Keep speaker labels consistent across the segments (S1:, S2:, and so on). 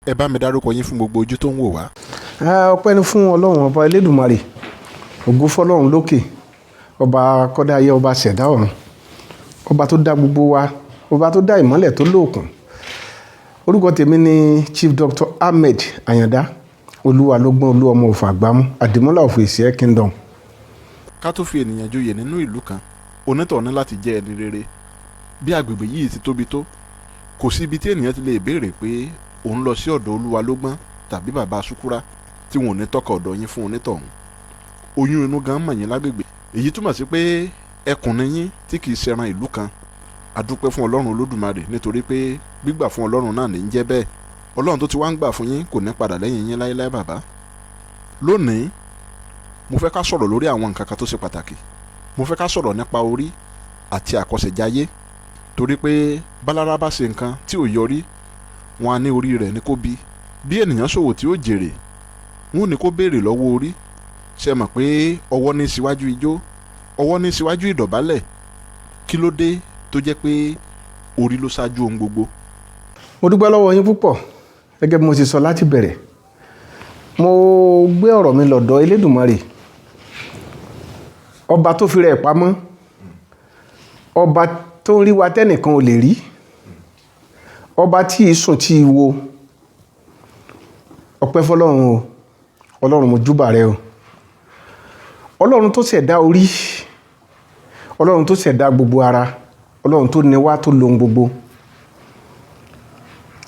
S1: ẹ bá mi dárúkọ yín fún gbogbo ojú tó ń wò wá.
S2: ọpẹ́ ni fún ọlọ́run ọba elédùmarè, ògo fọlọ́run lókè, ọba kọ́dáyé, ọba ṣẹ̀dá ọ̀run, ọba tó dá gbogbo wa, ọba tó dá ìmọ́lẹ̀ tó lóòkùn. Orúkọ tèmi ni Chief Dr. Ahmed Ayanda Olúwalógbọ́n Olúọmọ Òfàgbámú Àdìmúlà of Ìsìẹ́ Kingdom.
S1: ká tó fi ènìyàn joyè nínú ìlú kan, onítọ̀ ní láti jẹ́ ẹni rere. bí agbègbè yìí ti tóbi tó, kò sí ibi tí ènìyàn ti lè béèrè pé òun lọ sí ọ̀dọ̀ Olúwalógbọ́n tàbí bàbá Ṣúkúrà tí wọn ò ní tọ́ka ọ̀dọ̀ yín fún onítọ̀hún. oyún inú gan mọ̀ yín lágbègbè, èyí túmọ̀ sí pé ẹkùn ni yín tí kì í ṣẹran ìlú kan. a dúpẹ́ fún Ọlọ́run Olódùmarè nítorí pé gbígbà fún Ọlọ́run náà ní í jẹ́ bẹ́ẹ̀. Ọlọ́run tó ti wá ń gbà fún yín kò ní padà lẹ́yìn yín láéláé bàbá. lónìí mo fẹ́ ká sọ̀rọ̀ lórí àwọn nǹkan kan tó ṣe pàtàkì. mo fẹ́ ká sọ̀rọ̀ nípa orí àti àkọsẹ̀jayé, torí pé bálára bá ṣe nǹkan tí ò yọrí, wọn á ní orí rẹ̀ ní kó bí. bí ènìyàn ṣòwò tí ó jèrè, wọn ò ní kó béèrè lọ́wọ́ orí. ṣe mọ̀ pé ọwọ́ ní síwájú ijó, ọwọ́ ní síwájú ìdọ̀bálẹ̀. kí ló dé tó jẹ́ pé orí ló ṣáájú ohun gbogbo?
S2: Mo dúpẹ́ lọ́wọ́ yín púpọ̀. Gẹ́gẹ́ bí mo ti sọ láti bẹ̀rẹ̀, mo gbé ọ̀rọ̀ mi lọ́dọ̀ Elédùmarè, ọba tó fi rẹ̀ pamọ́, ọba tó ń rí wa tẹ́nìkan ò lè rí, ọba tí ì sùn tí ì wo. ọpẹ́ fọlọ́run o, Ọlọ́run mo júbà rẹ o. Ọlọ́run tó ṣẹ̀dá orí, Ọlọ́run tó ṣẹ̀dá gbogbo ara, Ọlọ́run tó ní wá tó lohun gbogbo.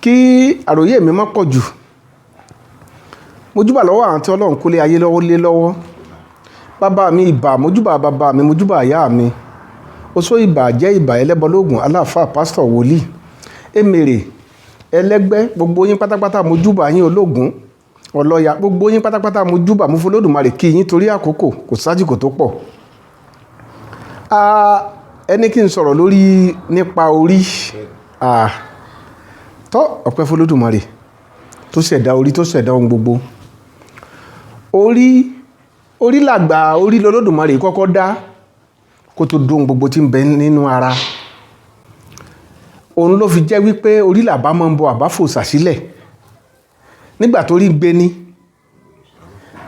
S2: Kí àròyé mi má pọ̀ jù, mo júbà lọ́wọ́ àwọn tí Ọlọ́run kó lé ayé lọ́wọ́ lé lọ́wọ́. Bàbá mi ìbà, mo júbà bàbá mi, mo júbà ìyá mi. Oṣó ìbà jẹ́ ìbà ẹlẹ́bọlógún, aláàfáà, pásítọ̀, wòlíì, èmèrè, ẹlẹ́gbẹ́, gbogbo yín pátápátá mo júbà yín. Ológun, ọlọ́ya, gbogbo yín pátápátá mo júbà. Mo f'Olódùmarè kí yín torí àkókò, kò sásìkò tó pọ̀. Ẹni kí n sọ̀rọ̀ lórí nípa orí. Tọ́ ọpẹ́ f'Olódùmarè tó ṣẹ̀dá orí, tó ṣẹ̀dá ohun gbogbo. Orí làgbà, orí l'Olódùmarè kọ́kọ́ dá kó tó dóhun gbogbo tí ń bẹ nínú ara. Òun ló fi jẹ́ wípé orí làbá máa ń bọ àbáfò sàsílẹ̀ nígbà tó rí gbé ní.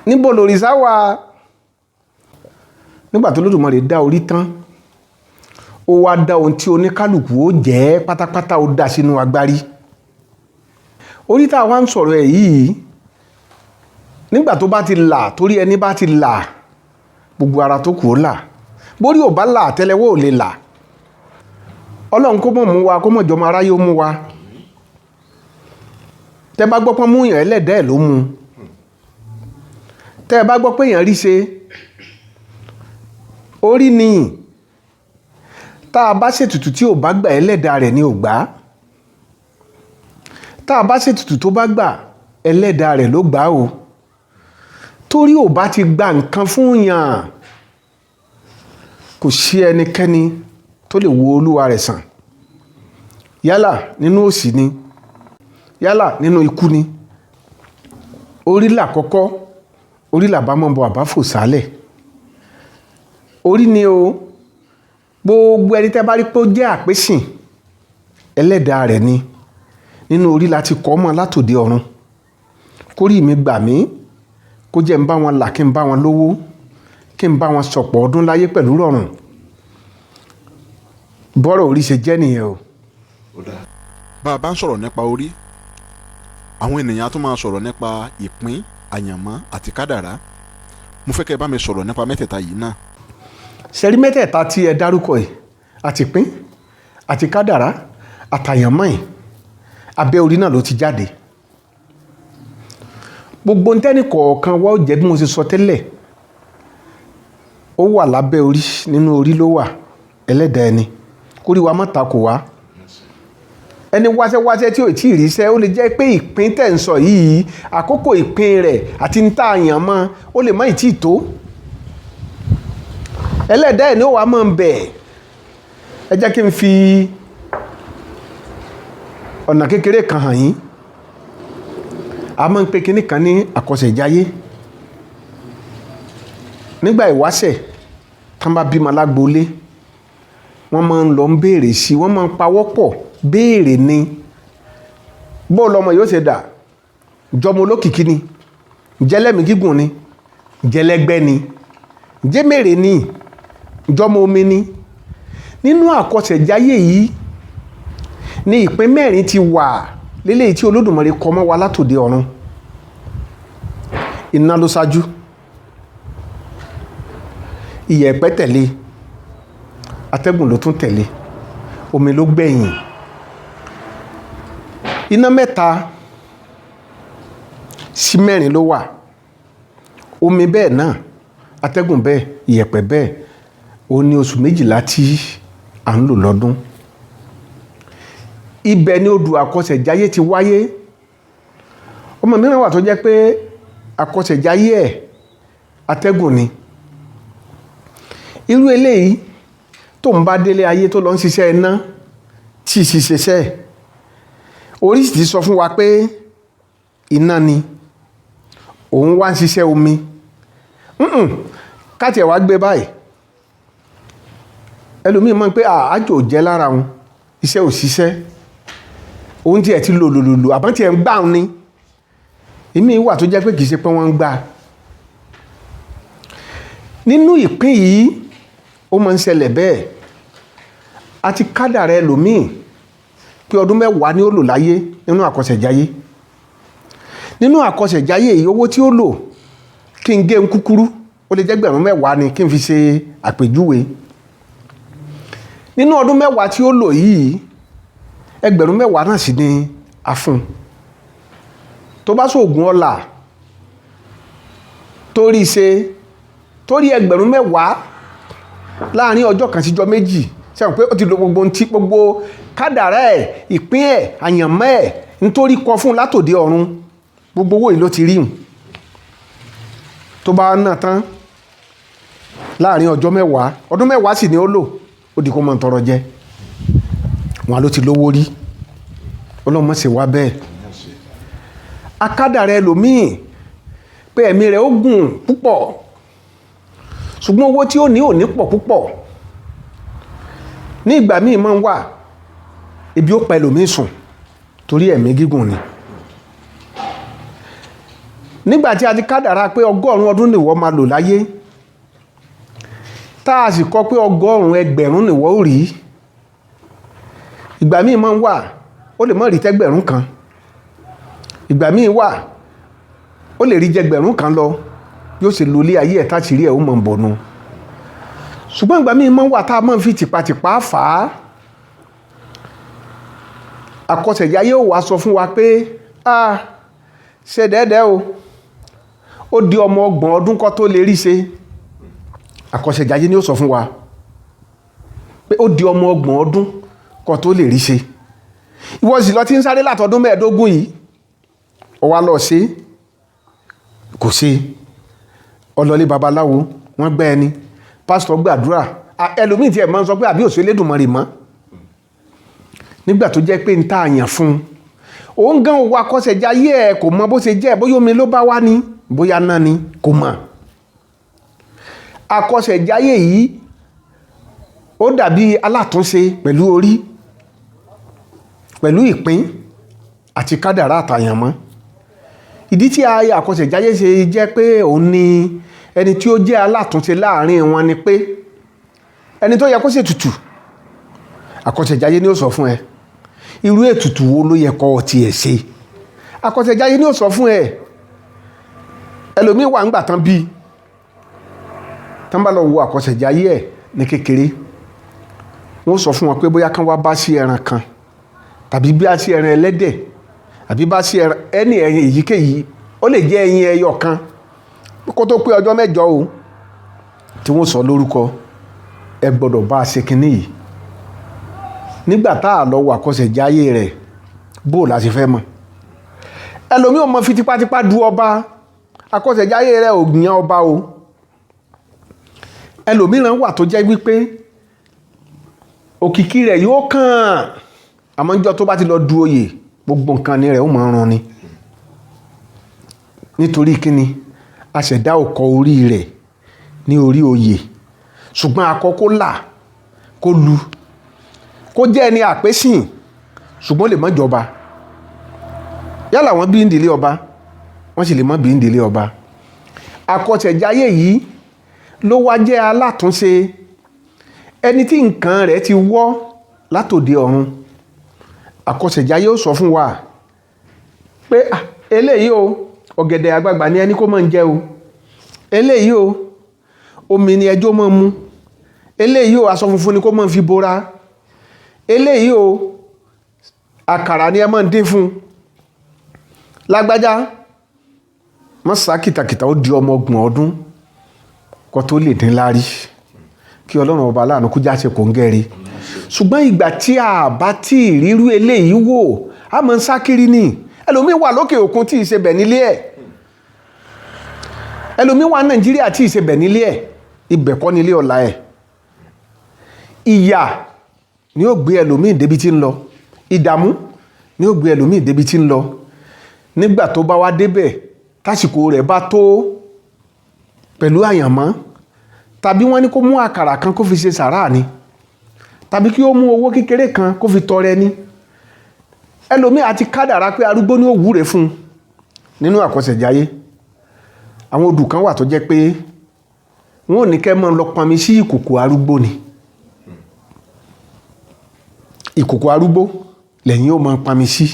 S2: Níbo lòrìṣà wà? Nígbà tó l'Olódùmarè dá orí tán, ó wá dá ohun tí oníkálùkù ó jẹ́ pátápátá, ó dá sínú agbárí. Orí tá a wá ń sọ̀rọ̀ ẹ̀ yìí, nígbà tó bá ti là, torí ẹni bá ti là, gbogbo ara tó kù ó là. Bórí ò bá là, àtẹ́lẹwọ́ ò lè là. Ọlọ́run kó mọ̀ mú wa, kó mọ̀ jọmọ aráyé ó mú wa. Tẹ́ bá gbọ́ pé mú èèyàn ẹlẹ́dàá ẹ̀ ló mú. Tẹ́ bá gbọ́ pé èèyàn rí ṣe, orí ni. Tá a bá ṣètùtù tí ò bá gbà, ẹlẹ́dàá rẹ̀ ni ò gbà. Tá a bá ṣètùtù tó bá gbà, ẹlẹ́dàá rẹ̀ ló gbà o. Torí ò bá ti gba nǹkan fún yàn, kò sí ẹnikẹ́ni tó lè wo olúwa rẹ̀ sàn. Yálà nínú òṣì ni, yálà nínú ikú ni. Orí làkọ́kọ́, orí làbá máa ń bọ àbáfò sálẹ̀. Orí ni o. Gbogbo ẹni tẹ́ bá rí pé ó jẹ́ àpésìn, ẹlẹ́dàá rẹ̀ ni. Nínú orí láti kọ́ mọ́ látòde ọ̀run. Kórí mi gbà mí, kó jẹ́ ń bá wọn là, kí n bá wọn lówó, kí n bá wọn sọ̀pọ̀ ọdún láyé pẹ̀lú rọ̀rùn. Bọ́rọ̀ orí ṣe jẹ́ nìyẹn o.
S1: bá a bá ń sọ̀rọ̀ nípa orí, àwọn ènìyàn á tún máa sọ̀rọ̀ nípa ìpín, àyànmọ́ àti kádàrá. mo fẹ́ kẹ́ ẹ bá mi sọ̀rọ̀ nípa mẹ́tẹ̀ẹ̀ta yìí náà.
S2: Ṣẹ̀rí mẹ́tẹ̀ẹ̀ta tí ẹ dárúkọ yìí, àtìpín, àti kádàrá, àtàyànmọ́ yìí, abẹ́ orí náà ló ti jáde. Gbogbo ntẹ́ni kọ̀ọ̀kan wá ó jẹ́ bí mo ṣe sọ tẹ́lẹ̀, ó wà lábẹ́ orí, nínú orí ló wà. Ẹlẹ́dàá ẹni, kórí wa má takò wá. Ẹni wáṣẹ́wáṣẹ́ tí ò tí ì ríṣẹ́, ó lè jẹ́ pé ìpín tẹ̀ ń sọ yìí, àkókò ìpín rẹ̀ àti ń tà yàn mọ́, ó lè má ì tí ì tó. Ẹlẹ́dàá ẹni ó wà máa ń bẹ̀. Ẹ jẹ́ kí n fi ọ̀nà kékeré kan hàn yín. A máa ń pe kinní kan ní àkọsẹ̀jayé. Nígbà ìwáṣẹ̀, tán bá bímọ lágboolé, wọ́n máa ń lọ ń béèrè sí, wọ́n máa ń pawọ́pọ̀ béèrè ni. Bó lọmọ yóò ṣe dà, ǹjẹ́ ọmọ olókìkí ni, ǹjẹ́ lẹ́mìí gígùn ni, ǹjẹ́ lẹ́gbẹ́ ni, ǹjẹ́ mèrè ni, ǹjẹ́ ọmọ omi ni. Nínú àkọsẹ̀jáyé yìí ni ìpín mẹ́rin ti wà lélẹ́yìí tí Olódùmarè kọ mọ́ wa látòde ọ̀run. Iná ló ṣáájú, iyẹ̀pẹ̀ tẹ̀lé, atẹ́gùn ló tún tẹ̀lé, omi ló gbẹ̀yìn. Iná mẹ́ta sí mẹ́rin ló wà, omi bẹ́ẹ̀ náà, atẹ́gùn bẹ́ẹ̀, iyẹ̀pẹ̀ bẹ́ẹ̀. Ó ní oṣù 12 tí à ń lò lọ́dún. Ibẹ̀ ni odù àkọsẹ̀jáyé ti wáyé. Ọmọ mìíràn wà tó jẹ́ pé àkọsẹ̀jáyé ẹ̀ atẹ́gùn ni. Irú eléyìí tó ń bá délé ayé tó lọ ń ṣiṣẹ́ iná tí ì ṣiṣẹ́, oríṣìí ti sọ fún wa pé iná ni òun wá ń ṣiṣẹ́ omi. Káti ẹ̀ wá gbé báyìí, ẹlòmíì mọ̀ pé àjò jẹ́ lára wọn, iṣẹ́ ò ṣiṣẹ́, òun tí ẹ̀ ti lò àbọ̀n tí ẹ̀ ń gbà ń ní. Èmi wà tó jẹ́ pé kìí ṣe pé wọ́n ń gbà. Nínú ìpín yìí ó máa ń ṣẹlẹ̀ bẹ́ẹ̀. A ti kádàrá ẹlòmíì pé ọdún 10 ni ó lò láyé nínú àkọsẹ̀jáyé. Nínú àkọsẹ̀jáyé yìí owó tí ó lò, kí n gé ń kúkúrú, ó lè jẹ́ ẹgbẹ̀rún 10 ni kí n fi ṣe àpèjúwe. Nínú ọdún 10 tí ó lò yìí, ẹgbẹ̀rún 10 náà sì ni a fún. Tó bá ṣoògùn ọlà torí ẹgbẹ̀rún 10 láàrin ọjọ́ kan síjọ́ méjì, sẹ́wọ̀n pé ó ti lo gbogbo kádàrá ẹ̀, ìpín ẹ̀, àyànmọ́ ẹ̀ nítorí kọ fún látòde ọ̀run, gbogbo owó yìí ló ti ríhùn. Tó bá náà tán láàrin ọjọ́ 10, ọdún 10 sì ni ó lò, ó di kó mọ́ tọrọ jẹ. Wọn ló ti lówó rí. Ọlọ́mọ ṣe wá bẹ́ẹ̀. Akádàrá ẹlòmíì pé ẹ̀mí rẹ̀ ó gùn púpọ̀, ṣùgbọ́n owó tí ó ní ò ní pọ̀ púpọ̀. Ní ìgbà míì máa ń wà, ebi ó pa ẹlòmíì sùn torí ẹ̀mí gígùn ni. Nígbà tí a ti kádàrá pé 100 ọdún nìwọ máa lò láyé, tá a sì kọ pé 100 ẹgbẹ̀rún nìwọ ó rí, ìgbà míì máa ń wà ó lè má rí tẹ́gbẹ̀rún kan, ìgbà míì wà ó lè rí jẹgbẹ̀rún kan lọ, yóò sì lólé ayé ẹ̀ táṣìírí ẹ̀ ó mọ̀ bọ̀nù. Ṣùgbọ́n ìgbà míì máa ń wà tá a máa ń fi tìpatìpá fà á. Àkọsẹ̀jáyé ó wá sọ fún wa pé ṣe dẹ́dẹ́ o, ó di ọmọ 30 ọdún kó tó lè rí ṣe. Àkọsẹ̀jáyé ni ó sọ fún wa pé ó di ọmọ 30 ọdún kó tó lè rí ṣe. Ìwọ sì lọ tí ń sáré látọdún 15 yìí, ó wá lọ ṣe kò ṣe. Ọlọ́lé babaláwo wọ́n gbẹ́ ẹni, pásítọ̀ gbàdúrà, ẹlòmíì tí ẹ̀ máa ń sọ pé àbí òṣèlú Elédùmarè mọ́, nígbà tó jẹ́ pé ń tá àyàn fún òun gan owó àkọsẹ̀jáyé ẹ̀ kò mọ bó ṣe jẹ́, bóyá omi ló bá wá ní, bóyá náà ni kò mọ̀. Àkọsẹ̀jáyé yìí ó dàbí alátúnṣe pẹ̀lú orí, pẹ̀lú ìpín àti kádàrá àtàyànmọ́. Ìdí tí àkọsẹ̀jáyé ṣe jẹ́ pé òun ni ẹni tí ó jẹ́ alátúnṣe láàrin wọn ni pé ẹni tó yẹ kó ṣe ètùtù, àkọsẹ̀jáyé ni ó sọ fún ẹ irú ètùtù wo ló yẹ kó tiẹ̀ ṣe. Àkọsẹ̀jáyé ni ó sọ fún ẹ. Ẹlòmíì wà ńgbà tán bí tán bá lọ wo àkọsẹ̀jáyé ẹ̀ ní kékeré, wọ́n sọ fún wọn pé bóyá kán wá bá sí ẹran kan, tàbí bí a sí ẹran ẹlẹ́dẹ̀, àbí bá sí ẹran ẹni ẹyin èyíkéyìí, ó lè jẹ́ ẹyin ẹyọ kan kó tó pé ọjọ́ 9 o, tí wọ́n sọ lórúkọ, ẹ gbọ́dọ̀ bá a ṣe kinní yìí. Nígbà tá a lọ wo àkọsẹ̀jáyé rẹ̀, bó la ṣe fẹ́ mọ̀. Ẹlòmíì ò mọ fi tipátipá du ọba, àkọsẹ̀jáyé rẹ̀ ò gbìyàn ọba o. Ẹlòmíràn wà tó jẹ́ wípé òkìkí rẹ̀ yóò kàn, àmọ́ níjọ́ tó bá ti lọ du oyè, gbogbo nǹkan ni rẹ̀ ó máa run ni. Nítorí kíni aṣẹ̀dá ò kọ orí rẹ̀ ní orí oyè, ṣùgbọ́n akọ kó là kó lu, kó jẹ́ ẹni àpésìn ṣùgbọ́n lè má jọba. Yálà wọ́n bí ìdílé ọba wọ́n sì lè má bí ń délé ọba. Àkọsẹ̀jayé yìí ló wá jẹ́ alátúnṣe ẹni tí nǹkan rẹ̀ ti wọ́ látòde ọ̀run. Àkọsẹ̀jayé ó sọ fún wa pé eléyìí o ọ̀gẹ̀dẹ̀ àgbagbà ni ẹni kó máa ń jẹ o, eléyìí o omi ni ẹjọ́ máa ń mu, eléyìí o aṣọ funfun ni kó máa ń fi bora, eléyìí o àkàrà ni ẹ máa ń dín fún. Lágbájá má sá kìtàkìtà ó di ọmọ 30 ọdún kó tó lè dín lárí, kí Ọlọ́run ọba láàánú kó jáṣe kò ń gẹ́rí. Ṣùgbọ́n ìgbà tí a bá tí ìrírú eléyìí wò a máa ń sá kiri ni. Ẹlòmíì wà lókè òkun tí ìṣe bẹ̀ nílé ẹ̀, ẹlòmíì wà Nàìjíríà tí ìṣe bẹ̀ nílé ẹ̀, ibẹ̀ kọ́ nílé ọ̀la ẹ̀. Ìyà ni ó gbé ẹlòmíì débi tí ń lọ, ìdààmú ni ó gbé ẹlòmíì débi tí ń lọ. Nígbà tó bá wá débẹ̀ tásìkò rẹ̀ bá tó pẹ̀lú àyànmọ́, tàbí wọ́n ní kó mú àkàrà kan kó fi ṣe sàráà ni, tàbí kí ó mú owó kékeré kan kó fi tọrẹ ni, ẹlòmíì àti kádàrá pé arúgbó ní ó wúre fún nínú àkọsẹ̀jayé. Àwọn odù kan wà tó jẹ́ pé wọ́n ò ní kẹ́ mọ́ lọ pọnmi sí ìkòkò arúgbó ni. Ìkòkò arúgbó lẹ́yìn ó máa pọnmi sí.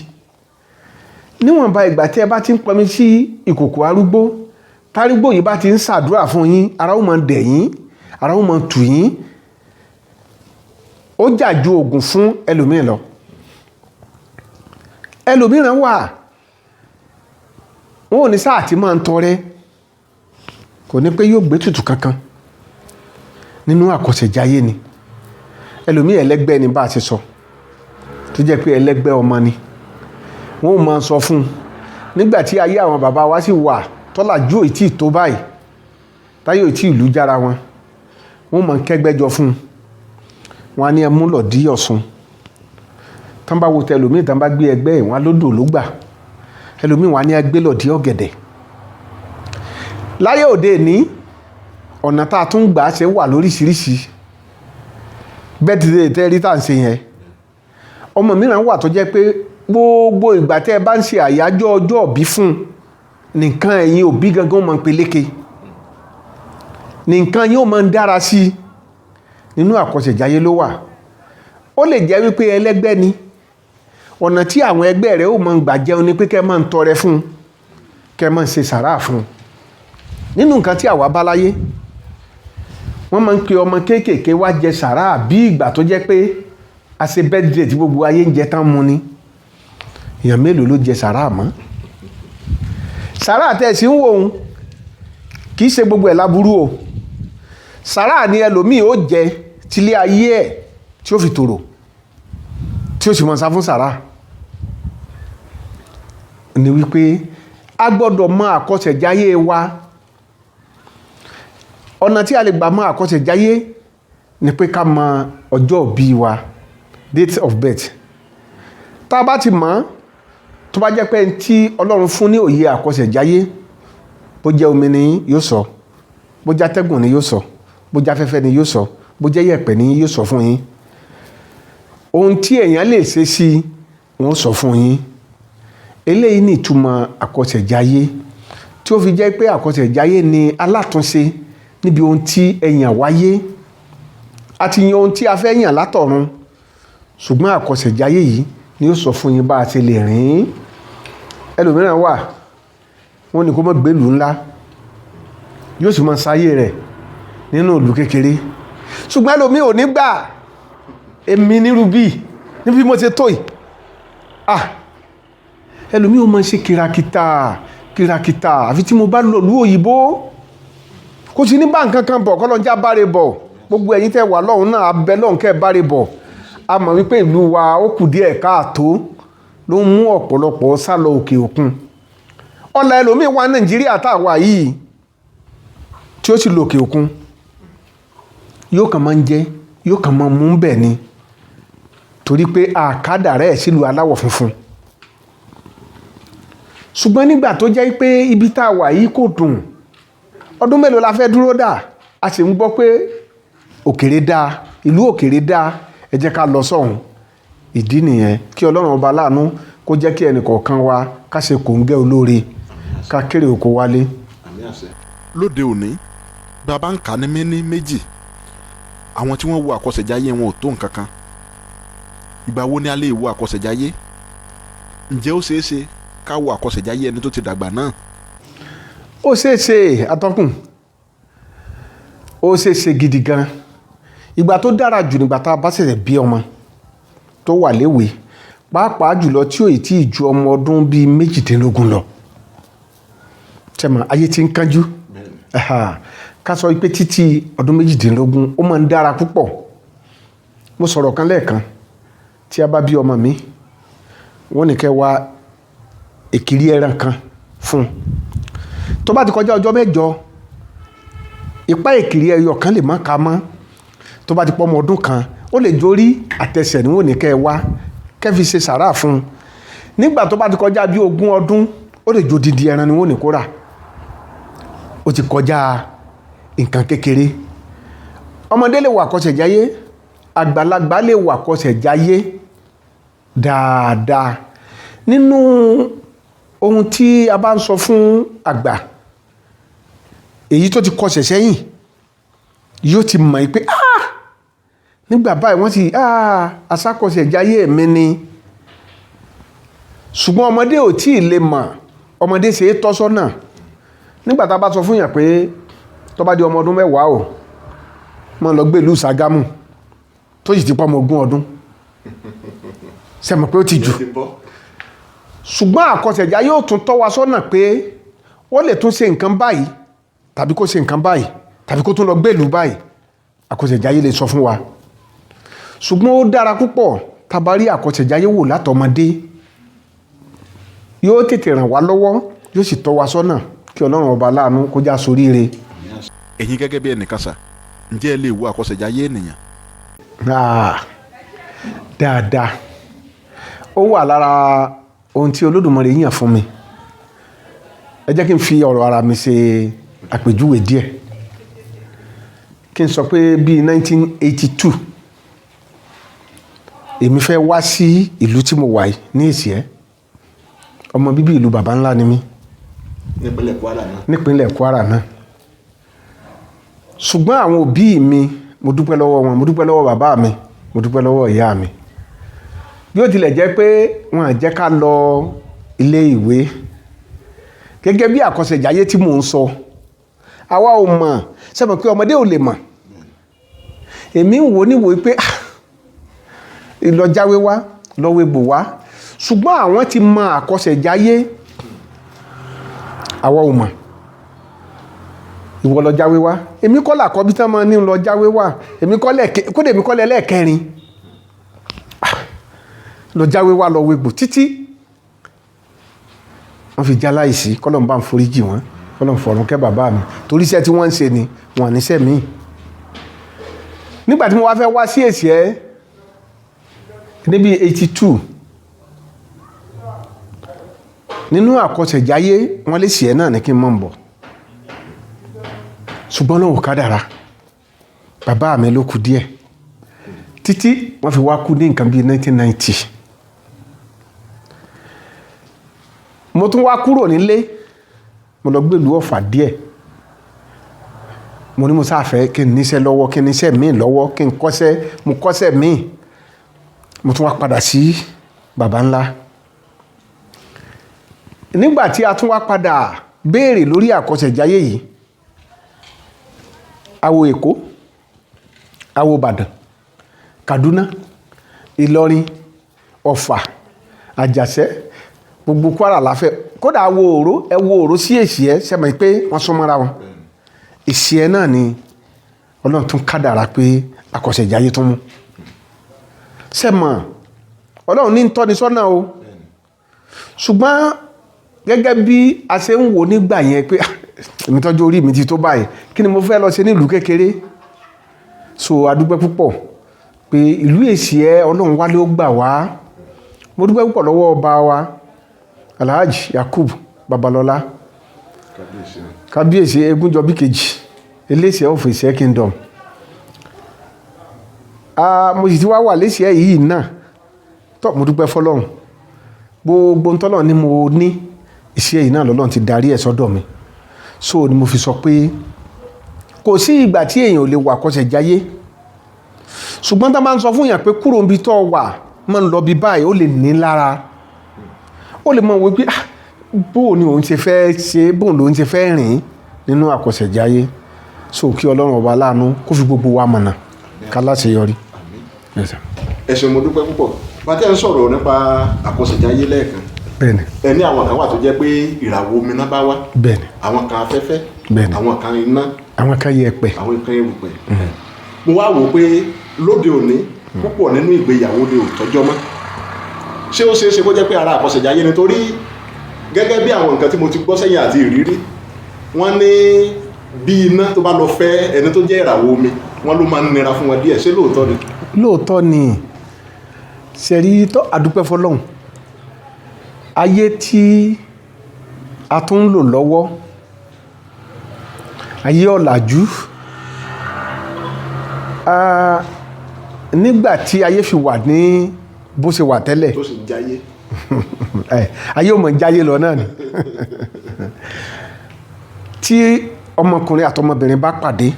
S2: Níwọ̀nba ìgbà tí ẹ bá ti ń pọnmi sí ìkòkò arúgbó, tárúgbó yìí bá ti ń ṣàdúrà fún yín, ara ó máa dẹ̀ yín, ara ó máa tù yín. Ó jà ju oògùn fún ẹlòmíì lọ. Ẹlòmíràn wà wọn ò ní sáà tí máa ń tọrẹ, kò ní pé yóò gbé tutù kankan. Nínú àkọsẹ̀jayé ni ẹlòmíì ẹlẹ́gbẹ́ ni bá a ṣe sọ, tó jẹ́ pé ẹlẹ́gbẹ́ ọmọ ni. Wọ́n ò máa sọ fún un nígbà tí ayé àwọn bàbá wa sì wà tọ́làjú ò tí ì tó báyìí, táyé ò tí ì lú jára wọn, wọ́n máa kẹ́gbẹ́jọ fún un. Wọ́n á ní ẹ mú lọ dí Ọ̀ṣun. Tán bá wo tẹlòmíì tán bá gbé ẹgbẹ́ ẹ̀, wọ́n á lódò ló gbà. Ẹlòmíì wọ́n á ní ẹ gbé lọ dí ọ̀gẹ̀dẹ̀. Láyé òde ní ọ̀nà tá a tún gbà ṣe wà lóríṣiríṣi. Bẹ́ẹ̀ ti dé tẹ́rí tá à ń ṣe yẹn. Ọmọ mìíràn wà tó jẹ́ pé gbogbo ìgbà tẹ́ ẹ bá ń ṣe àyájọ́ ọjọ́ òbí fún nìkan ẹ̀yin òbí gangan máa ń peléke, nìkan yóò máa ń dára sí i. Nínú àkọsẹ̀jayé ló wà. Ó lè jẹ́ wípé ẹlẹ́gbẹ́ ni, ọ̀nà tí àwọn ẹgbẹ́ rẹ̀ ó máa ń gbà jẹun ni pé kẹ́ máa ń tọrẹ fún, kẹ́ máa ń ṣe sàráà fún. Nínú nǹkan tí àwa bá láyé, wọ́n máa ń pe ọmọ kéékèèké wá jẹ sàráà bí ìgbà tó jẹ́ pé a ṣe birthday tí gbogbo ayé ń jẹ tán mu ni. Èèyàn mélòó ló jẹ sàráà mọ́? Sàráà tẹ́ ẹ sì ń wò ó kì í ṣe gbogbo ẹ̀ láburú o. Sàráà ni ẹlòmíì ó jẹ tílé ayé ẹ̀ tí ó fi tòrò, tí ó sì mọ̀ sá fún sàráà. Ni wípé a gbọ́dọ̀ mọ àkọsẹ̀jayé wa. Ọ̀nà tí a lè gbà mọ àkọsẹ̀jayé ni pé ká mọ ọjọ́ ìbí wa, date of birth. Tá a bá ti mọ̀, tó bá jẹ́ pé tí Ọlọ́run fún ní òye àkọsẹ̀jayé, bó jẹ́ omi ni yóò sọ, bó jẹ́ atẹ́gùn ni yóò sọ, bó jẹ́ afẹ́fẹ́ ni yóò sọ, bó jẹ́ yẹ̀pẹ̀ ni yóò sọ fún yín. Ohun tí èèyàn lè ṣe sí wọn sọ fún yín. Eléyìí ni ìtumọ̀ àkọsẹ̀jayé, tí ó fi jẹ́ pé àkọsẹ̀jayé ni alátúnṣe níbi ohun tí èèyàn wáyé àti yan ohun tí a fẹ́ yàn látọ̀run. Ṣùgbọ́n àkọsẹ̀jayé yìí ni ó sọ fún yín bá a ṣe lè rìn. Ẹlòmíràn wà wọ́n ní kó má gbé ìlú ńlá, yóò sì máa sáyé rẹ̀ nínú ìlú kékeré. Ṣùgbọ́n ẹlòmíì ò ní gbà, èmi nírú bí níbi mo ṣe tó yìí. Ẹlòmíì ò máa ṣe kìràkìtà àfi tí mo bá lọ ìlú òyìnbó, kò sí ní bá nǹkan kan bọ̀ kọ́lọ́njà báre bọ̀. Gbogbo ẹ̀yin tẹ́ wà lọ́hùn náà abẹ́ lọ́hùn kẹ́ báre bọ̀. A mọ̀ wípé ìlú wa ó kù díẹ̀ káàtó ló ń mú ọ̀pọ̀lọpọ̀ sá lọ òkè òkun. Ọ̀la ẹlòmíì wá Nàìjíríà tá a wà yìí tí ó sì lọ òkè òkun, yóò kàn máa ń jẹ, yóò kàn máa mú bẹ̀ ni, torí pé àkádà rẹ̀ sílùú aláwọ̀ funfun. Ṣùgbọ́n nígbà tó jẹ́ pé ibi tá a wà yìí kò dùn, ọdún mélòó la fẹ́ dúró dà? A sì ń gbọ́ pé òkèrè dáa, ìlú òkèrè dáa, ẹ jẹ́ ká lọ sọ́hùn. Ìdí nìyẹn kí Ọlọ́run ọba láàánú kó jẹ́ kí ẹnì kọ̀ọ̀kan wa ká ṣe kòńgẹ́ olóore. ká kéré oko wálé.
S1: lóde òní bí a bá ń kà ní méní méjì àwọn tí wọ́n wo àkọsẹ̀jáyé wọn ò tó nǹkan kan. ìgbà wo ni a lè wo àkọsẹ̀jáyé? ǹjẹ́ ó ṣeé ṣe ká wo àkọsẹ̀jáyé ẹni tó ti dàgbà náà?
S2: ó ṣeé ṣe atọ́kùn, ó ṣeé ṣe gidi gan. ìgbà tó dára jù nígbà tá a bá ṣẹ̀ṣẹ̀ bí ọmọ tó wà léwe, pàápàá jùlọ tí ò tí ì ju ọmọ ọdún bíi 18 lọ. ṣẹ́mọ̀ ayé ti ń kánjú. ká sọ pé títí ọdún 18 ó máa ń dára púpọ̀. mo sọ̀rọ̀ kan lẹ́ẹ̀kan, tí a bá bí ọmọ mi wọ́n ní kẹ́ wá èkìrí ẹran kan fún un. tó bá ti kọjá ọjọ́ 6 ipá èkìrí ẹyọ kan lè má ka mọ́. tó bá ti pọ́ ọmọ ọdún kan ó lè jórí àtẹsẹ̀ ni wọ́n ní kẹ́ wá kẹ́ fi ṣe sàrà fún un. nígbà tó bá ti kọjá bí 20 ọdún ó lè jó didi ẹran ni wọ́n ní kó rà. ó ti kọjá nǹkan kékeré. ọmọdé lè wà àkọsẹ̀jáyé, àgbàlagbà lè wà àkọsẹ̀jáyé dáadáa. nínú ohun tí a bá ń sọ fún àgbà, èyí tó ti kọsẹ̀ sẹ́yìn yóò ti mọ̀ pé nígbà báyìí wọ́n ti aṣàkọsẹ̀jáyé mi ni. ṣùgbọ́n ọmọdé ò tí ì lè mọ̀, ọmọdé ṣe é tọ́ sọ́nà. nígbà tá a bá sọ fún yàn pé tó bá di ọmọ ọdún 10 o mọ́ lọ gbé ìlú Ṣàgámù tó sì ti pọ́ ọmọ 20 ọdún, ṣe mọ̀ pé ó ti jù. ṣùgbọ́n àkọsẹ̀jáyé yóò tún tọ́ wa sọ́nà pé ó lè tún ṣe nǹkan báyìí tàbí kó ṣe nǹkan báyìí tàbí kó tún lọ gbé ìlú báyìí. àkọsẹ̀jáyé lè sọ fún wa. ṣùgbọ́n ó dára púpọ̀ tá bá rí àkọsẹ̀jáyé wò látọmọdé. yóò tètè ràn wá lọ́wọ́, yóò sì tọ́ wa sọ́nà kí Ọlọ́run ọba láàánú kó já soríire.
S1: ẹ̀yin gẹ́gẹ́ bí ẹnìkan sà, ǹjẹ́ ẹ lè wo àkọsẹ̀jáyé ènìyàn?
S2: dáadáa. ó wà lára ohun tí Olódùmarè yàn fún mi. ẹ jẹ́ kí n fi ọ̀rọ̀ ara mi ṣe àpèjúwe díẹ̀. kí n sọ pé bíi 1982 èmi fẹ́ wá sí ìlú tí mo wà yìí ní Ìsìẹ́. ọmọ bíbí ìlú baba ńlá ni mí nípínlẹ̀ Kwara náà. ṣùgbọ́n àwọn òbí mi, mo dúpẹ́ lọ́wọ́ wọn, mo dúpẹ́ lọ́wọ́ bàbá mi, mo dúpẹ́ lọ́wọ́ ìyá mi. bí ó tilẹ̀ jẹ́ pé wọn à jẹ́ ká lọ ilé ìwé gẹ́gẹ́ bí àkọsẹ̀jáyé tí mò ń sọ, àwa ò mọ̀. sẹ́mọ̀ pé ọmọdé ò lè mọ̀. èmi ń wò níwò pé lọ jáwé wá, lọ wegbò wá. ṣùgbọ́n àwọn ti mọ àkọsẹ̀jáyé, àwa ò mọ̀. ìwọ lọ jáwé wá, èmi kọ́ làkọ́bí tán mọ́ ní lọ jáwé wá, kódé èmi kọ́ lẹ́ẹ̀kẹrin lọ jáwé wá lọ wegbò títí wọ́n fi já láìsí. kọ́lọ̀ ń bá ń foríjì wọ́n, kọ́lọ̀ ń fọ̀rùn kẹ́ bàbá mi, torí iṣẹ́ tí wọ́n ń ṣe ni wọ́n níṣẹ́ míì. nígbà tí mo wá fẹ́ wá sí Ìsìẹ́ níbi 82 nínú àkọsẹ̀jáyé wọ́n lè Ìsìẹ́ náà ní kí n mọ̀ ń bọ̀. ṣùgbọ́n náà ò kádàrá, bàbá mi ló kù díẹ̀ títí wọ́n fi wá kú ní nǹkan bíi 1990. mo tún wá kúrò nílé, mo lọ gbèlú Ọ̀fà díẹ̀. mo ní mo sáfẹ́ kí n níṣẹ́ lọ́wọ́, kí n níṣẹ́ míì lọ́wọ́, kí n kọ́ṣẹ́, mo kọ́ṣẹ́ míì. mo tún wá padà sí baba ńlá. nígbà tí a tún wá padà béèrè lórí àkọsẹ̀jáyé yìí, awo Èkó, awo Ìbàdàn, Kaduna, Ìlọrin, Ọ̀fà, Àjàṣẹ́, gbogbo Kwara láfẹ́, kódà awo Òró, ẹ wo Òró sí Ìsìẹ́, sẹ́mọ̀ pé wọ́n sún mọ́ra wọn. Ìsìẹ́ náà ni Ọlọ́run tún kádàrá pé àkọsẹ̀jáyé tún mú. sẹ́mọ̀ Ọlọ́run ní ń tọ́ni sọ́nà o. ṣùgbọ́n gẹ́gẹ́ bí a ṣe ń wò nígbà yẹn pé èmi tọ́jú orí mi ti tó báyìí, kí ni mo fẹ́ lọ ṣe ní ìlú kékeré. so a dúpẹ́ púpọ̀ pé ìlú Ìsìẹ́ Ọlọ́run wálé ó gbà wá. mo dúpẹ́ púpọ̀ lọ́wọ́ ọba wa Alhaji Yakub Babalọ́lá, kábíyèsí Egúnjọbí kejì, Eléṣìẹ́ of Ìsìẹ́ Kingdom. mo sì ti wà l'Ìsìẹ́ yìí náà. mo dúpẹ́ fọlọ́run. gbogbo ntọ́lọ̀ ni mo ní iṣẹ́ yìí náà lọ́lọ́run ti darí ẹ̀ sọ́dọ̀ mi so ni mo fi sọ pé kò sí ìgbà tí èèyàn ò lè wà àkọsẹ̀jáyé ṣùgbọ́n tá máa ń sọ fún èèyàn pé kúrò níbi tó wà máa ń lọ bí báyìí ó lè ní lára ó lè mọ̀ wí pé bóò ni òun ṣe fẹ́ ṣe bóò lòun ṣe fẹ́ rìn nínú àkọsẹ̀jáyé so kí ọlọ́run ọba láàánú kó fi gbogbo wa mọ̀nà ká láṣeyọrí.
S1: ẹ ṣé mo dúpẹ́ púpọ̀ bàtẹ́ ń sọ̀rọ̀ nípa àkọsẹ̀jáyé lẹ́ẹ̀kan
S2: bẹ́ẹ̀ni
S1: ẹni àwọn kan wà tó jẹ́ pé ìràwọ̀ omi náà bá wá
S2: bẹ́ẹ̀ni
S1: àwọn kan afẹ́fẹ́
S2: bẹ́ẹ̀ni
S1: àwọn kan iná
S2: àwọn kan yẹ̀pẹ̀
S1: àwọn kan erùpẹ̀ mo wá wò pé lóde òní púpọ̀ nínú ìgbéyàwó lè ò tọ́jọ́ mọ́ ṣé ó ṣeé ṣe kó jẹ́ pé ara àkọsẹ̀jáyé ni torí gẹ́gẹ́ bí àwọn nǹkan tí mo ti gbọ́ sẹ́yìn àti ìrírí wọ́n ní bí iná tó bá lọ fẹ́ ẹni tó jẹ́ ìràwọ̀ omi wọ́n ló máa ń nira fún wọn díẹ̀ ṣé lóòótọ́ ni.
S2: lóòótọ́ ni ṣẹ̀rí tó àdúpẹ́ fọlọ́hún ayé tí a tún ń lò lọ́wọ́ ayé ọ̀làjú nígbà tí ayé fi wà ní bó ṣe wà tẹ́lẹ̀
S1: tó sì ń jáyé
S2: ayé ò mọ̀ jáyé lọ náà ni tí ọmọkùnrin àtọmọbìnrin bá pàdé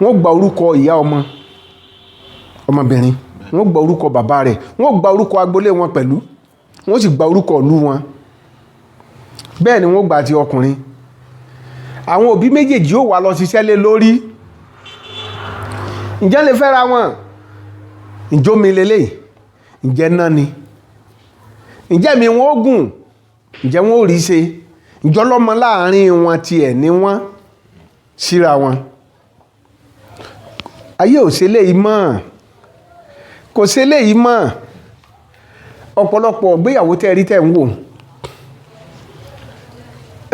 S2: wọ́n gba orúkọ ìyá ọmọbìnrin wọ́n gba orúkọ bàbá rẹ̀ wọ́n gba orúkọ agboolé wọn pẹ̀lú wọ́n sì gba orúkọ ìlú wọn bẹ́ẹ̀ ni wọ́n gba ti ọkùnrin àwọn òbí méjèèjì yóò wá lọ ṣiṣẹ́ lé lórí ǹjẹ́ lè fẹ́ra wọn ǹjọ́ mi lélẹ̀ ǹjẹ́ náà ni ǹjẹ́ mi wọ́n gùn ǹjẹ́ wọ́n ò rí ṣe ǹjọ́ lọ́mọ láàrin wọn tiẹ̀ ní wọ́n síra wọn ayé ò ṣe léyìí mọ́ kò ṣe léyìí mọ́ ọ̀pọ̀lọpọ̀ gbéyàwó tẹ́ rí tẹ́ ń wò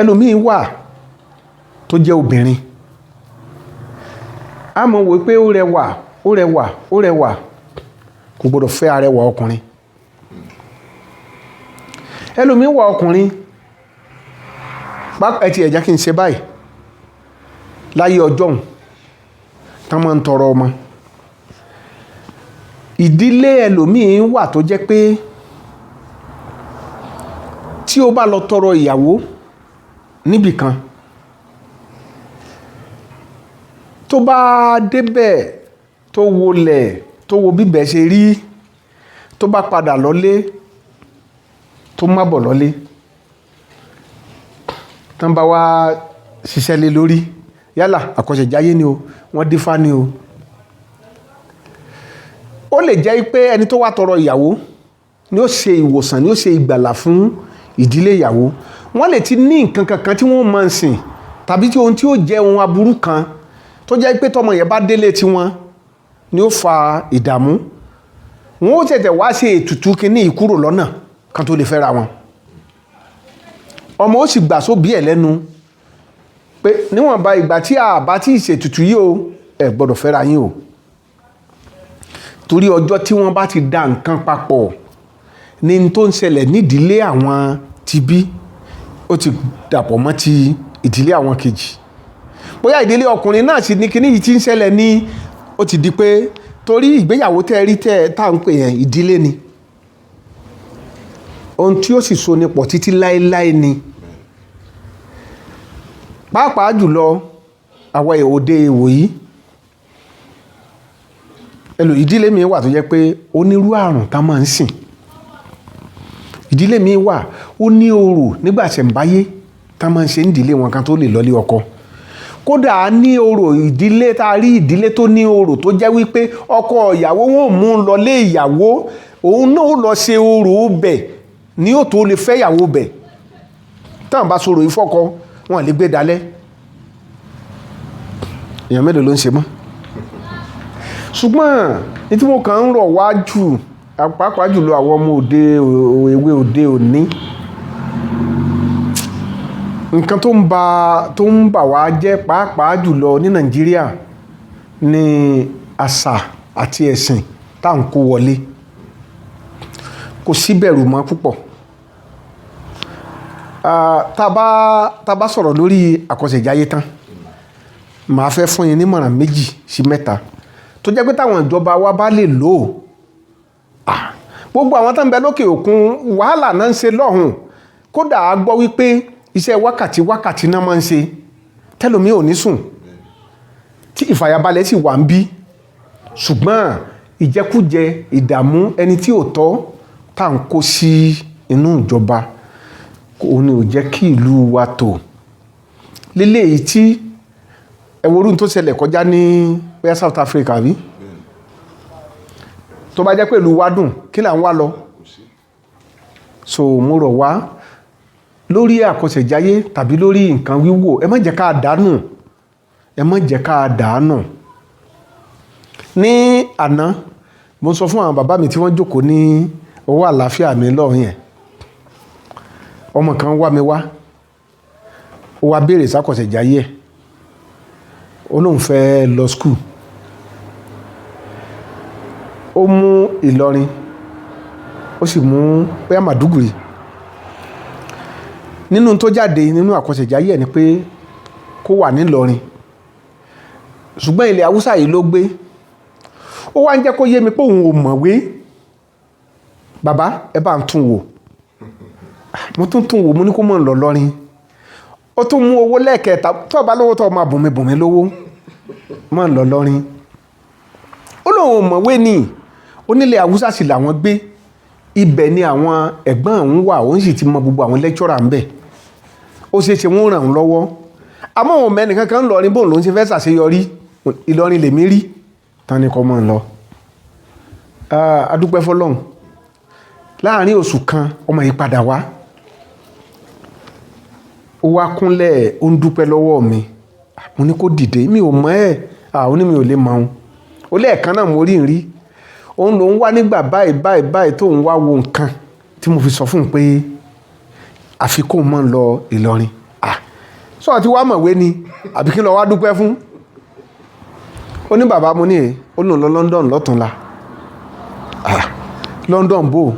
S2: ẹlòmíín wà tó jẹ́ obìnrin a mọ̀ wò pé ó rẹwà ó rẹwà ó rẹwà kò gbọdọ̀ fẹ́ arẹwà ọkùnrin ẹlòmíín wà ọkùnrin pápá ẹtì ẹ̀já kí n ṣe báyìí láyé ọjọ́un tán máa ń tọrọ ọmọ ìdílé ẹlòmíín wà tó jẹ́ pé tí ó bá lọ tọrọ ìyàwó níbìkan tó bá débẹ̀ tó wọlẹ̀ tó wo bíbẹ̀ ṣe rí tó bá padà lọlé tó má bọ̀ lọlé tán bá wá ṣiṣẹ́ lé lórí yálà àkọsẹ̀jáyé ni o wọ́n dífá ni o ó lè jẹ́ pé ẹni tó wá tọrọ ìyàwó ni ó ṣe ìwòsàn ni ó ṣe ìgbàlà fún ìdílé ìyàwó wọ́n lè ti ní nǹkan kankan tí wọ́n máa ń sìn tàbí tí ohun tí ó jẹ́ ohun aburú kan tó jẹ́ pé tọmọ yẹn bá délé tiwọn ni ó fa ìdààmú wọn ó tẹ̀tẹ̀ wá ṣe ètùtù kínní ìkúrò lọ́nà kan tó lè fẹ́ra wọn ọmọ ó sì gbà sóbí ẹ̀ lẹ́nu pé níwọ̀nba ìgbà tí a bá tí ìṣètùtù yìí o ẹ gbọ́dọ̀ fẹ́ra yín o torí ọjọ́ tí wọ́n bá ti da nǹkan papọ̀ ní tó ń ṣẹlẹ̀ nídìílé àwọn ti bí ó ti dàpọ̀ mọ́ ti ìdílé àwọn kejì bóyá ìdílé ọkùnrin náà sì ní kíní yìí ti ń ṣẹlẹ̀ ní ó ti di pé torí ìgbéyàwó tẹ́ rí tẹ́ tá à ń pè yẹn ìdílé ni ohun tí ó sì so ní pọ̀ títí láéláé ni pàápàá jùlọ àwọn òde ìwòyí ìdílé mi wà tó jẹ́ pé onírú àrùn tá máa ń sìn ìdílé mi wà ó ní orò nígbà ṣẹ̀ǹbáyé tá máa ń ṣe nídìílé wọn kan tó lè lọlé ọkọ kódà a ní orò ìdílé tá a rí ìdílé tó ní orò tó jẹ́ wípé ọkọ ìyàwó wọn ò mú un lọlé ìyàwó òun náà ó lọ ṣe orò bẹ̀ ní ó tó lè fẹ́ ìyàwó bẹ̀ táwọn bá sọ̀rọ̀ ìfọ́kọ wọn lè gbé dalẹ̀ èèyàn mélòó ló ń ṣe mọ́ ṣùgbọ́n ní tí mo kàn ń rọ̀ wá jù pàápàá jùlọ àwọn ọmọ ewé òde òní nǹkan tó ń bà wá jẹ́ pàápàá jùlọ ní Nàìjíríà ní àṣà àti ẹ̀sìn tá à ń kó wọlé kò sí bẹ̀rù mọ́ púpọ̀ tá bá sọ̀rọ̀ lórí àkọsẹ̀jáyé tán màá fẹ́ fún yín nímọ̀ràn 2 sí 3 tó jẹ́ pé táwọn ìjọba wa bá lè lò ó gbogbo àwọn tó ń bẹ lókè òkun wàhálà náà ń ṣe lọ́hùn kódà a gbọ́ wípé iṣẹ́ wákàtí náà máa ń ṣe tẹ́lòmí ò ní sùn tí ìfàyàbalẹ̀ sì wà ń bí, ṣùgbọ́n ìjẹkújẹ ìdààmú ẹni tí ò tọ́ tá à ń kó sí inú ìjọba òun ni ò jẹ́ kí ìlú wa tò. Léléyìí tí ẹwọ́rún tó ṣẹlẹ̀ kọjá ní bóyá South Africa rí, tó bá jẹ́ pé ìlú wa dùn kí là ń wá lọ. So mo rọ̀ wá lórí àkọsẹ̀jáyé tàbí lórí nǹkan wíwò, ẹ má jẹ́ ká dànù, ẹ má jẹ́ ká dànù. Ní àná mo sọ fún àwọn bàbá mi tí wọ́n jókòó ní ọwọ́ àlàáfíà mi lọ́hùn yẹn, ọmọ kan wá mi wá, ó wá béèrè sákọsẹ̀jáyé ẹ̀, ó lóun fẹ́ lọ skul, ó mú Ìlọrin, ó sì mú bóyá Màdúgùrí. Nínú tó jáde nínú àkọsẹ̀jáyé ẹ̀ ni pé kó wà nílọrin, ṣùgbọ́n ilẹ̀ Haúsá yìí ló gbé. Ó wá ń jẹ́ kó yé mi pé òun ò mọ̀wé. Bàbá ẹ bá ń tún wò, mo tún wò, mo ní kó mọ̀ lọ lọ́rin. Ó tún mú owó lẹ́ẹ̀kẹta, tó bá lówó tó máa bùnmi lówó, mọ̀ lọ lọ́rin. Ó lóun ò mọ̀wé ni, onílẹ̀ Haúsá sì làwọn gbé, ibẹ̀ ni àwọn ẹ̀gbọ́n òun wà, òun sì ti mọ gbogbo àwọn lecturer ń bẹ̀. Ó ṣe é ṣe wọ́n ràn án lọ́wọ́, àmọ́ òun mẹ́ni kankan lọ́rin bóun ló ń ṣe fẹ́ ṣàṣeyọrí. Ìlọrin lèmi rí tán ní kọ́ mọ́ ń lọ. Adúpẹ́ fọlọ́run, láàrin oṣù kan ọmọ yìí padà wá, ó wá kúnlẹ̀, ó ń dúpẹ́ lọ́wọ́ mi. Mo ní kó dìde, mi ò mọ̀ ẹ́, ó ní mi ò lè mọ̀ ọ́n. Ó lẹ́ẹ̀kan náà mo rí ń rí, òun ló ń wá nígbà báyìí tó ń wá wo nǹkan tí mo fi sọ fún un pé àfi kó mọ́ ń lọ Ìlọrin. Sọ àti wá mọ̀wé ni àbí kí lọ wá dúpẹ́ fún? Ó ní bàbá mo ní ẹ̀, ó lòun lọ London lọ́tùnla. London bò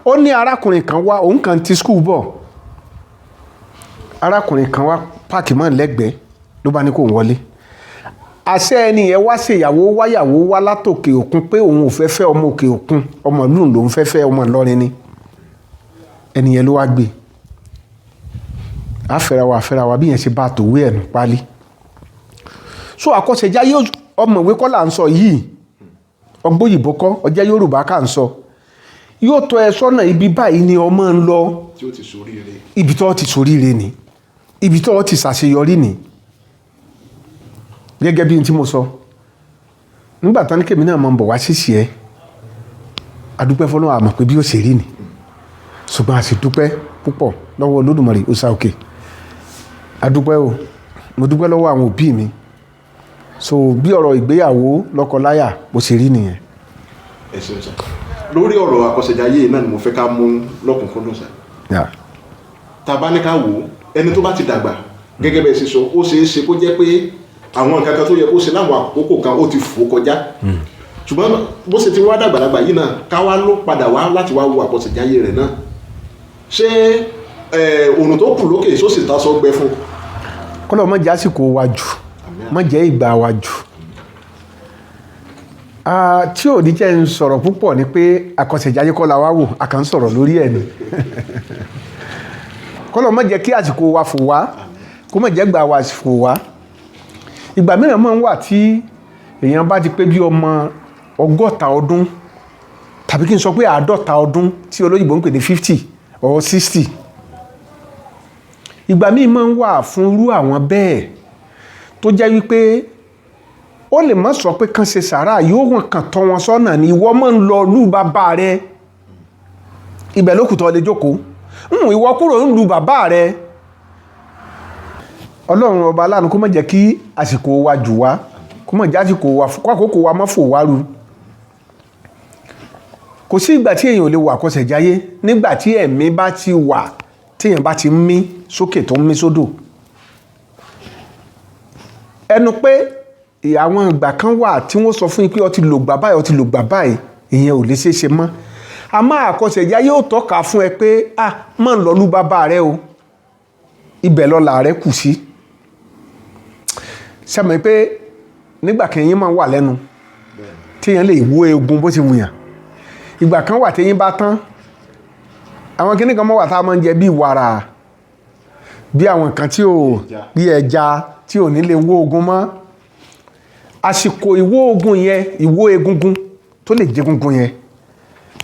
S2: ó ní arákùnrin kan wá, òun kan ti skul bọ̀, arákùnrin kan wá páàkì mọ́ lẹ́gbẹ̀ẹ́, ló bá ní kó wọlé. Àṣẹ ẹni yẹn wá ṣèyàwó wáyàwó wá látòkè òkun pé òun ò fẹ́ fẹ́ ọmọ òkè òkun, ọmọ ìlú lòun fẹ́ fẹ́, ọmọ Ìlọrin ni. Ẹni yẹn ló wá gbé. Àfẹ́ra wa bí yẹn ṣe bá tòwé ẹ̀nù pálí. So àkọsẹ̀jáyé ọmọwé kọ́ là ń sọ yìí, ọgbóyìnbó kọ́, ọjẹ́ Yorùbá ká ń sọ. Yóò tọ́ ẹ sọ́nà ibi báyìí ni ọmọ ń lọ, ibi tó ti ṣoríire ni, ibi tó ti ṣàṣeyọrí ni. Gẹ́gẹ́ bí n tí mo sọ, nígbà tán ní kèmí náà máa ń bọ̀ wá sísì ẹ́, adúpẹ́ fọ́lọ́run, àmọ̀ pé bí ó ṣe rí ni, ṣùgbọ́n a sì dúpẹ́ púpọ̀ lọ́wọ́ Olódùmarè Òòṣà òkè. Adúpẹ́ o, mo dúpẹ́ lọ́wọ́ àwọn òbí mi. So bí ọ̀rọ̀ ìgbéyàwó lọ́kọláya bó ṣe rí nìyẹn.
S1: Ẹ ṣeun sà. Lórí ọ̀rọ̀ àkọsẹ̀jáyé náà ni mo fẹ́ ká mú lọ́kùnkúndùn sà. Tá a bá ní ká wò ó, ẹni tó bá ti dàgbà gẹ́gẹ́ bẹ́ẹ̀ ṣe sọ, ó ṣeé ṣe kó jẹ́ pé àwọn nǹkan kan tó yẹ kó ṣe láwọn àkókò kan ó ti fò kọjá. Ṣùgbọ́n bó ṣe ti wá dàgbàlagbà yìí náà, ká wá ló padà wá láti wá wo àkọsẹ̀jáyé rẹ̀ náà. Ṣé òrùn tó kù lókè só sì ta sọ gbẹ fún?
S2: Kọ́lọ̀ mọ́ jẹ́ àsìkò wa jù, mọ́ jẹ́ ìgbà wa jù. Tí ò ní jẹ́ ń sọ̀rọ̀ púpọ̀ ni pé àkọsẹ̀jáyé kọ́ la wá wò, a kàn ń sọ̀rọ̀ lórí ẹ̀ ni. Kọ́lọ̀ mọ́ jẹ́ kí àsìkò wa fò wá, kó mọ́ jẹ́ ìgbà wa fò wá. Ìgbà mìíràn máa ń wà tí èèyàn bá ti pé bí ọmọ 100 ọdún, tàbí kí n sọ pé 50 ọdún, tí olóyìnbó ń pè ní 50 or 60. Ìgbà míì máa ń wà fún irú àwọn bẹ́ẹ̀ tó jẹ́ wípé ó lè má sọ pé kán ṣe sàárà, yóò wọ́n kàn tọ́ wọn sọ́nà ni. Ìwọ máa ń lọ lú bàbá rẹ, ibẹ̀ ló kù tó lè jókòó. Ìwọ kúrò ń lu bàbá rẹ. Ọlọ́run ọba aláàánú kó má jẹ́ kí àsìkò wa jù wá, kó má jẹ́ àsìkò wa, kókò wa má fò wá ru. Kò sí ìgbà tí èèyàn ò lè wà àkọsẹ̀jáyé, nígbà tí ẹ̀mí bá ti wà, tí èèyàn bá ti mí sókè tó ń mí sódò. Ẹnu pé àwọn ìgbà kan wà tí wọ́n sọ fún yín pé ó ti lò gbà báyìí, ìyẹn ò lè ṣeéṣe mọ́. Àmọ́ àkọsẹ̀jáyé ó tọ́ka fún ẹ pé má lọ lú bàbá rẹ o, ibẹ̀ lọ́la rẹ kù sí. Sẹ́mi pé nígbà kan yín máa wà lẹ́nu tí èèyàn lè wó egun bó ti wùyàn. Ìgbà kan wà tí yín bá tán, àwọn kinní kan mọ́ wà tá a máa ń jẹ bí wàrà bí àwọn nǹkan tí ò bí ẹja tí ò ní lè wó ogun mọ́ àsìkò ìwó ogun yẹn ìwó egungun tó lè jẹ egungun yẹn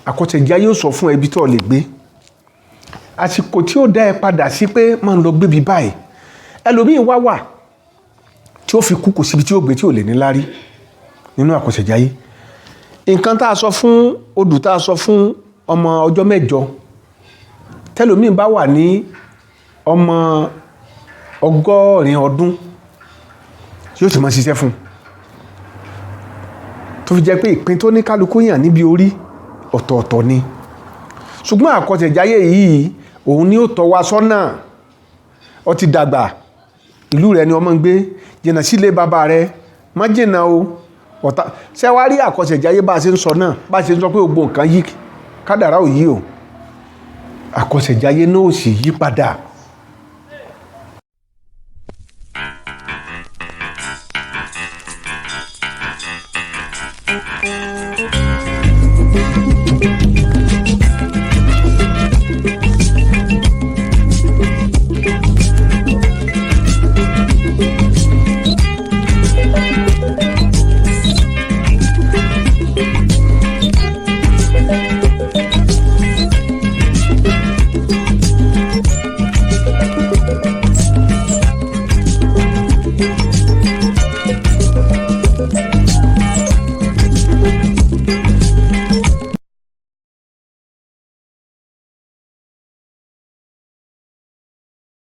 S2: àkọsẹ̀jáyé yóò sọ fún ẹbí tó lè gbé àsìkò tí ó dá ẹ padà sí pé máa ń lọ gbébi báyìí ẹlòmíín wà tí ó fi kú kò síbi tí ó gbé tí ò lè ní lárí nínú àkọsẹ̀jáyé nǹkan tá a sọ fún odù tá a sọ fún ọmọ ọjọ́ mẹ́jọ tẹlòmíín bá wà ní ọmọ 100 ọdún yóò ti máa ṣiṣẹ́ fún tó fi jẹ́ pé ìpín tó ní kálukú yàn níbi orí ọ̀tọ̀ọ̀tọ̀ ni ṣùgbọ́n àkọsẹ̀jáyé yìí òun ni ó tọ́ wa sọ́nà ó ti dàgbà ìlú rẹ ni ọmọ ń gbé jìnnà sílé bàbá rẹ má jìnnà o ọ̀tá ṣé wàá rí àkọsẹ̀jáyé bá a ṣe ń sọ náà bá a ṣe ń sọ pé gbogbo nǹkan yí kádàrá ò yí o àkọsẹ̀jáyé náà ò sì yí padà